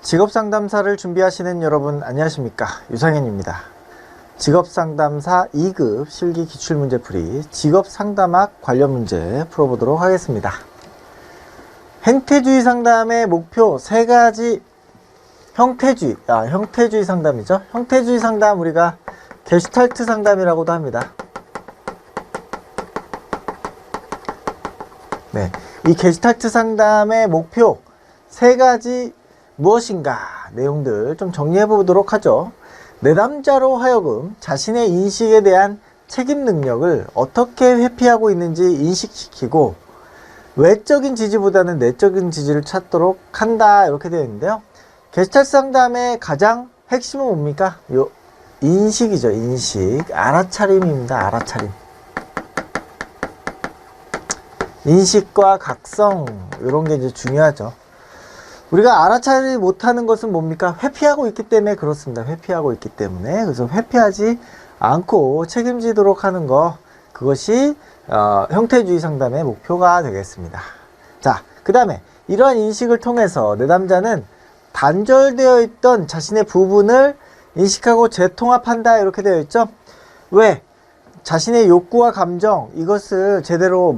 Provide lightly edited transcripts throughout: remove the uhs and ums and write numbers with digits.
직업상담사를 준비하시는 여러분 안녕하십니까, 유상현입니다. 직업상담사 2급 실기 기출문제풀이 직업상담학 관련 문제 풀어보도록 하겠습니다. 행태주의 상담의 목표 3가지. 형태주의 상담이죠. 형태주의 상담 우리가 게슈탈트 상담이라고도 합니다. 네, 이 게슈탈트 상담의 목표 3가지 무엇인가 내용들 좀 정리해 보도록 하죠. 내담자로 하여금 자신의 인식에 대한 책임 능력을 어떻게 회피하고 있는지 인식시키고 외적인 지지보다는 내적인 지지를 찾도록 한다, 이렇게 되어 있는데요. 게슈탈트 상담의 가장 핵심은 뭡니까? 요 인식이죠. 인식, 알아차림입니다. 알아차림. 인식과 각성, 이런 게 이제 중요하죠. 우리가 알아차리지 못하는 것은 뭡니까? 회피하고 있기 때문에 그렇습니다. 회피하고 있기 때문에. 그래서 회피하지 않고 책임지도록 하는 거, 그것이 형태주의 상담의 목표가 되겠습니다. 자, 그 다음에 이러한 인식을 통해서 내담자는 단절되어 있던 자신의 부분을 인식하고 재통합한다, 이렇게 되어 있죠. 왜? 자신의 욕구와 감정, 이것을 제대로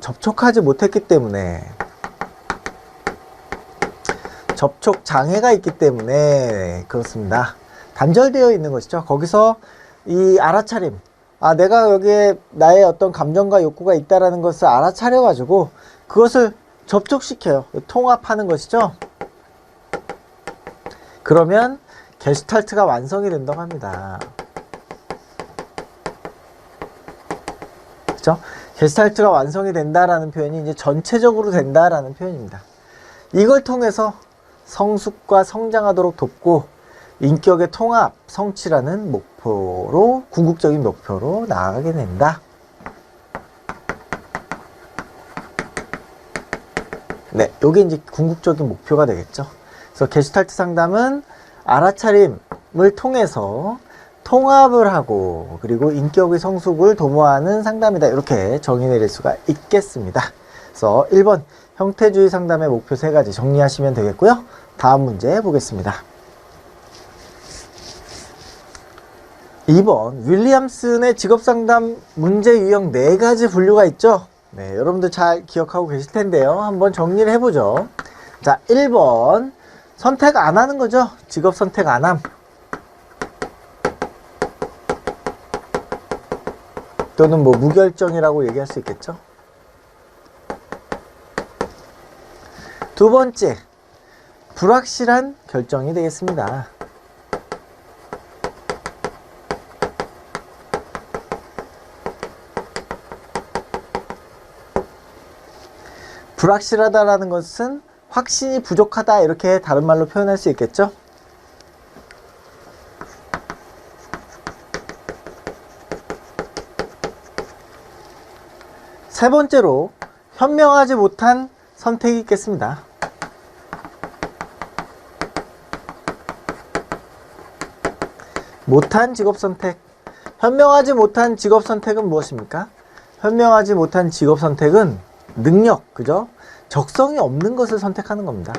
접촉하지 못했기 때문에, 접촉 장애가 있기 때문에 그렇습니다. 단절되어 있는 것이죠. 거기서 이 알아차림, 내가 여기에 나의 어떤 감정과 욕구가 있다라는 것을 알아차려 가지고 그것을 접촉시켜요. 통합하는 것이죠. 그러면 게슈탈트가 완성이 된다고 합니다. 그렇죠? 게슈탈트가 완성이 된다라는 표현이 이제 전체적으로 된다라는 표현입니다. 이걸 통해서 성숙과 성장하도록 돕고 인격의 통합, 성취라는 목표로, 궁극적인 목표로 나아가게 된다. 네, 요게 이제 궁극적인 목표가 되겠죠. 그래서 게슈탈트 상담은 알아차림을 통해서 통합을 하고, 그리고 인격의 성숙을 도모하는 상담이다, 이렇게 정의 내릴 수가 있겠습니다. 그래서 1번 형태주의 상담의 목표 3가지 정리하시면 되겠고요. 다음 문제 보겠습니다. 2번 윌리엄슨의 직업상담 문제 유형 4가지 분류가 있죠. 네, 여러분들 잘 기억하고 계실 텐데요. 한번 정리를 해보죠. 자, 1번 선택 안 하는 거죠. 직업 선택 안 함. 또는 뭐 무결정이라고 얘기할 수 있겠죠. 2번째, 불확실한 결정이 되겠습니다. 불확실하다라는 것은 확신이 부족하다, 이렇게 다른 말로 표현할 수 있겠죠. 세 번째로 현명하지 못한 선택이 있겠습니다. 못한 직업선택. 현명하지 못한 직업선택은 무엇입니까? 현명하지 못한 직업선택은 능력, 그죠? 적성이 없는 것을 선택하는 겁니다.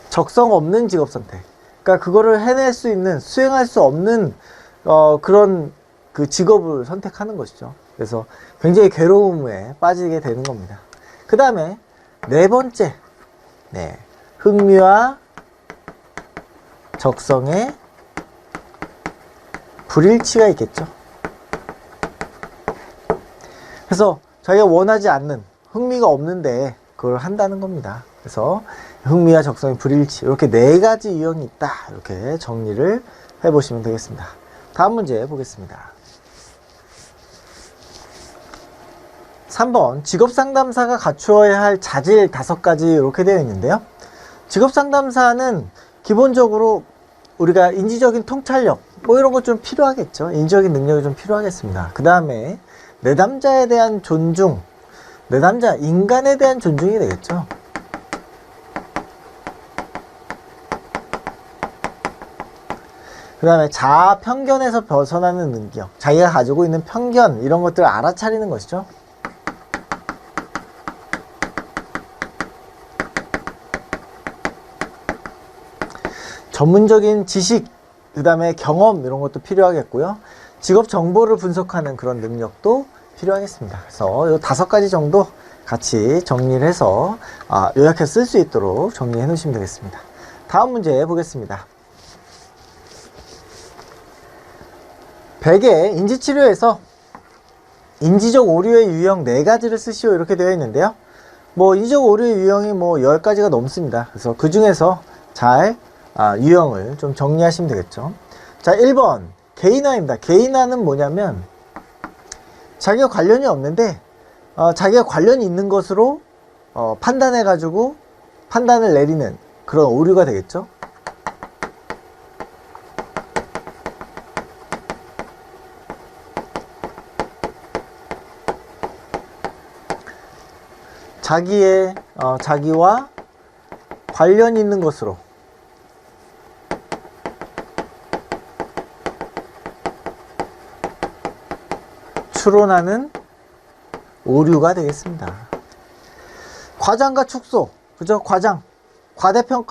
적성 없는 직업선택. 그러니까 그거를 해낼 수 있는, 수행할 수 없는 그런 그 직업을 선택하는 것이죠. 그래서 굉장히 괴로움에 빠지게 되는 겁니다. 그 다음에 4번째, 네, 흥미와 적성의 불일치가 있겠죠. 그래서 자기가 원하지 않는, 흥미가 없는데 그걸 한다는 겁니다. 그래서 흥미와 적성의 불일치, 이렇게 4가지 유형이 있다, 이렇게 정리를 해보시면 되겠습니다. 다음 문제 보겠습니다. 3번 직업상담사가 갖추어야 할 자질 5가지, 이렇게 되어 있는데요. 직업상담사는 기본적으로 우리가 인지적인 통찰력, 뭐 이런 것 좀 필요하겠죠. 인지적인 능력이 좀 필요하겠습니다. 그 다음에 내담자에 대한 존중, 내담자, 인간에 대한 존중이 되겠죠. 그 다음에 자아 편견에서 벗어나는 능력, 자기가 가지고 있는 편견, 이런 것들을 알아차리는 것이죠. 전문적인 지식, 그 다음에 경험 이런 것도 필요하겠고요. 직업 정보를 분석하는 그런 능력도 필요하겠습니다. 그래서 이 5가지 정도 같이 정리를 해서 요약해서 쓸 수 있도록 정리해 놓으시면 되겠습니다. 다음 문제 보겠습니다. 100의 인지치료에서 인지적 오류의 유형 4가지를 쓰시오 이렇게 되어 있는데요. 뭐 인지적 오류의 유형이 뭐 10가지가 넘습니다. 그래서 그 중에서 잘 유형을 좀 정리하시면 되겠죠. 자, 1번 개인화입니다. 개인화는 뭐냐면 자기가 관련이 없는데 자기가 관련이 있는 것으로 판단해 가지고 판단을 내리는 그런 오류가 되겠죠. 자기와 관련 있는 것으로 추론하는 오류가 되겠습니다. 과장과 축소, 그죠?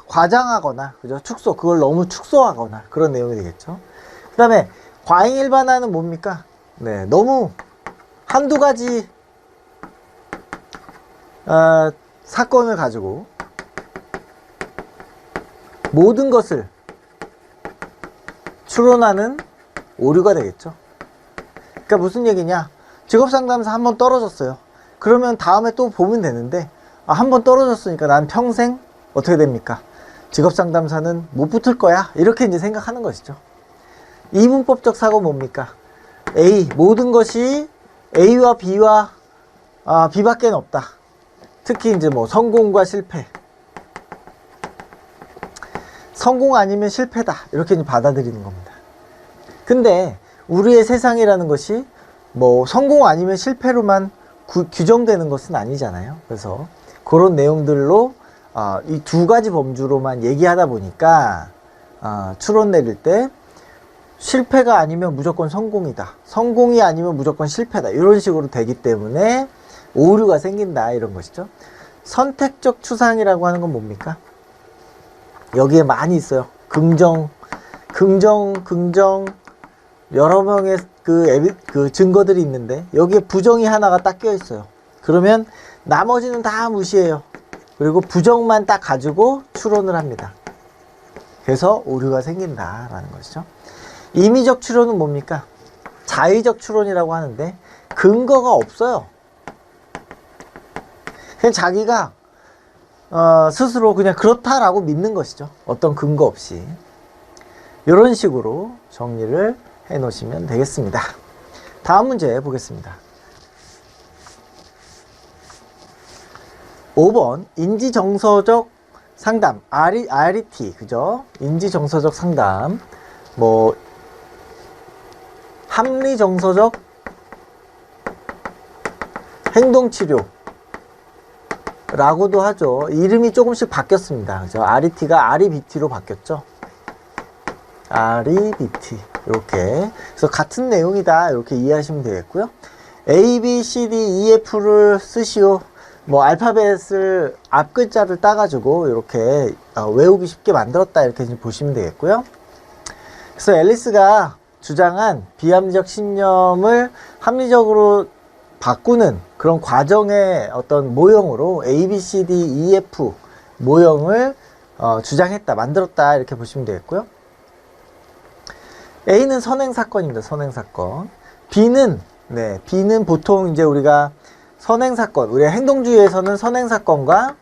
과장하거나, 그죠? 축소, 그걸 너무 축소하거나 그런 내용이 되겠죠. 그 다음에 과잉일반화는 뭡니까? 네, 너무 한두 가지 사건을 가지고 모든 것을 추론하는 오류가 되겠죠. 그러니까 무슨 얘기냐? 직업상담사 한번 떨어졌어요. 그러면 다음에 또 보면 되는데 한번 떨어졌으니까 난 평생 어떻게 됩니까? 직업상담사는 못 붙을 거야. 이렇게 이제 생각하는 것이죠. 이분법적 사고 뭡니까? A, 모든 것이 A와 B와 B밖에 없다. 특히 이제 뭐 성공과 실패, 성공 아니면 실패다 이렇게 이제 받아들이는 겁니다. 근데 우리의 세상이라는 것이 뭐 성공 아니면 실패로만 규정되는 것은 아니잖아요. 그래서 그런 내용들로 이 2가지 범주로만 얘기하다 보니까 추론 내릴 때 실패가 아니면 무조건 성공이다, 성공이 아니면 무조건 실패다 이런 식으로 되기 때문에 오류가 생긴다 이런 것이죠. 선택적 추상이라고 하는 건 뭡니까? 여기에 많이 있어요. 긍정 여러 명의 그 증거들이 있는데 여기에 부정이 하나가 딱 껴 있어요. 그러면 나머지는 다 무시해요. 그리고 부정만 딱 가지고 추론을 합니다. 그래서 오류가 생긴다라는 것이죠. 임의적 추론은 뭡니까? 자의적 추론이라고 하는데 근거가 없어요. 그냥 자기가 스스로 그냥 그렇다라고 믿는 것이죠. 어떤 근거 없이. 이런 식으로 정리를 해 놓으시면 되겠습니다. 다음 문제 보겠습니다. 5번 인지정서적 상담 RET 그죠? 인지정서적 상담 뭐 합리정서적 행동치료 라고도 하죠. 이름이 조금씩 바뀌었습니다. 그죠? RET가 REBT로 바뀌었죠. REBT 이렇게. 그래서 같은 내용이다 이렇게 이해하시면 되겠고요. A, B, C, D, E, F를 쓰시오. 뭐 알파벳을 앞 글자를 따가지고 이렇게 외우기 쉽게 만들었다 이렇게 보시면 되겠고요. 그래서 앨리스가 주장한 비합리적 신념을 합리적으로 바꾸는 그런 과정의 어떤 모형으로 A, B, C, D, E, F 모형을 주장했다, 만들었다 이렇게 보시면 되겠고요. A는 선행사건입니다. 선행사건. B는 보통 이제 우리가 선행사건, 우리가 행동주의에서는 선행사건과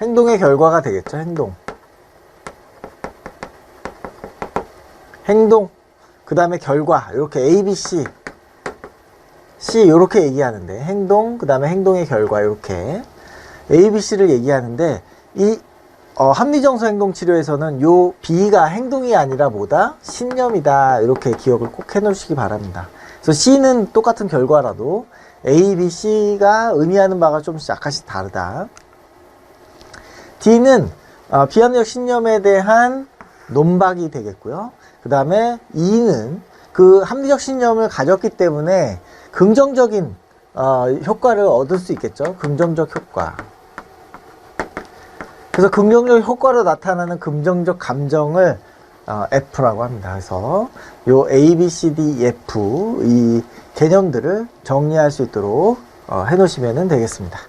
행동의 결과가 되겠죠. 행동, 그 다음에 결과, 이렇게 A, B, C 이렇게 얘기하는데, 행동, 그 다음에 행동의 결과, 이렇게 A, B, C를 얘기하는데, 이 합리정서 행동치료에서는 요 B가 행동이 아니라 뭐다? 신념이다. 이렇게 기억을 꼭 해놓으시기 바랍니다. 그래서 C는 똑같은 결과라도 A, B, C가 의미하는 바가 좀 약간씩 다르다. D는 비합리적 신념에 대한 논박이 되겠고요. 그 다음에 E는 그 합리적 신념을 가졌기 때문에 긍정적인 효과를 얻을 수 있겠죠. 긍정적 효과. 그래서 긍정적 효과로 나타나는 긍정적 감정을 F라고 합니다. 그래서 요 A, B, C, D, F 이 개념들을 정리할 수 있도록 해 놓으시면 되겠습니다.